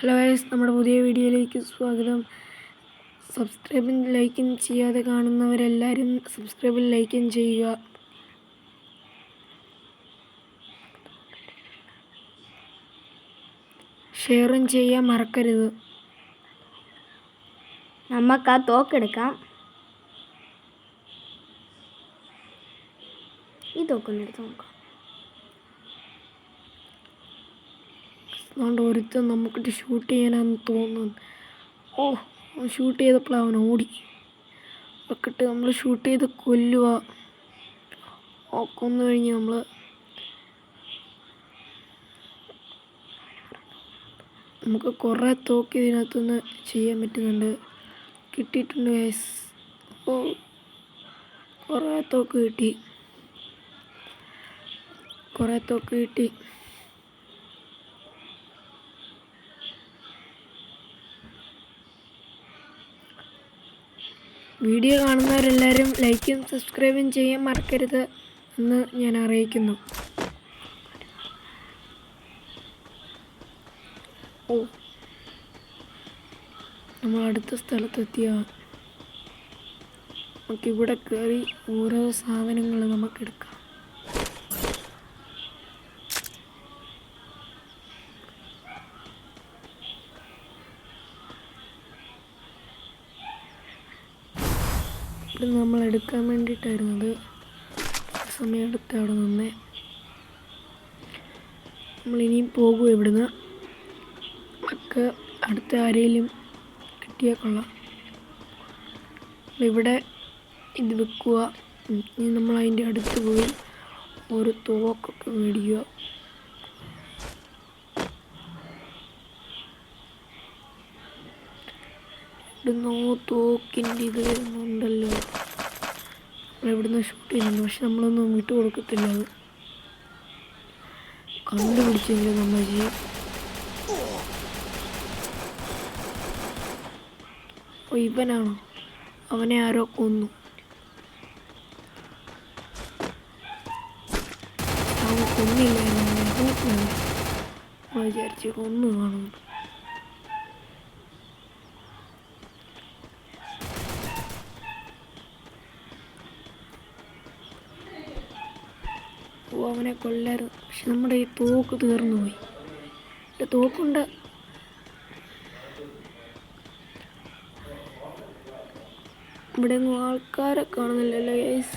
Hello guys, നമ്മുടെ പുതിയ വീഡിയോയിലേക്ക് സ്വാഗതം. സബ്സ്ക്രൈബും ലൈക്കും ചെയ്യാതെ കാണുന്നവരെല്ലാവരും സബ്സ്ക്രൈബും ലൈക്കും ചെയ്യുക. ഷെയറും ചെയ്യാൻ മറക്കരുത്. നമുക്ക് ആ തോക്കെടുക്കാം. ഈ തോക്കൊന്നെടുത്ത് നോക്കാം. അതുകൊണ്ട് ഒരുത്തൻ നമുക്കിട്ട് ഷൂട്ട് ചെയ്യാനാണെന്ന് തോന്നുന്നു. ഷൂട്ട് ചെയ്തപ്പോൾ അവൻ ഓടി. ഒക്കെട്ട് നമ്മൾ ഷൂട്ട് ചെയ്ത് കൊല്ലുക. കൊന്നു കഴിഞ്ഞ് നമുക്ക് കുറേ തോക്ക് ഇതിനകത്തുനിന്ന് ചെയ്യാൻ പറ്റുന്നുണ്ട്. കിട്ടിയിട്ടുണ്ട് ഗൈസ്. കുറേ തോക്ക് കിട്ടി. വീഡിയോ കാണുന്നവരെല്ലാവരും ലൈക്കും സബ്സ്ക്രൈബും ചെയ്യാൻ മറക്കരുത് എന്ന് ഞാൻ അറിയിക്കുന്നു. നമ്മൾ അടുത്ത സ്ഥലത്തെത്തിയ നമുക്കിവിടെ കയറി ഓരോ സാധനങ്ങൾ നമുക്കെടുക്കാം. ഇത് നമ്മൾ എടുക്കാൻ വേണ്ടിയിട്ടായിരുന്നത്. സമയം എടുത്ത് അവിടെ നിന്നേ. നമ്മളിനിയും പോകും ഇവിടുന്ന്. ഒക്കെ അടുത്ത ആരെങ്കിലും കിട്ടിയാൽ കൊള്ളാം. ഇവിടെ ഇത് വെക്കുക. ഇനി നമ്മൾ അതിൻ്റെ അടുത്ത് പോയി ഒരു തോക്കൊക്കെ മേടിക്കുക. ഇവിടുന്ന് തോക്കിൻ്റെ ഇത് വരുന്നുണ്ടല്ലോ. നമ്മളിവിടുന്ന് ഷൂട്ട് ചെയ്യുന്നുണ്ട്, പക്ഷെ നമ്മളൊന്നും വിട്ടു കൊടുക്കത്തില്ല. അത് കണ്ടുപിടിച്ചെങ്കിലും നമ്മൾ ചെയ്യും. ഇവനാണോ? അവനെ ആരോ കൊന്നു. അവൻ കൊന്നില്ലായിരുന്നു. നമ്മൾ വിചാരിച്ച് കൊന്നു കാണുന്നു. അവനെ കൊല്ലായിരുന്നു, പക്ഷെ നമ്മുടെ ഈ തോക്ക് തീർന്നു പോയി. തോക്കുണ്ട്. ഇവിടെ ഒന്നും ആൾക്കാരെ കാണുന്നില്ലല്ലോ ഗൈസ്.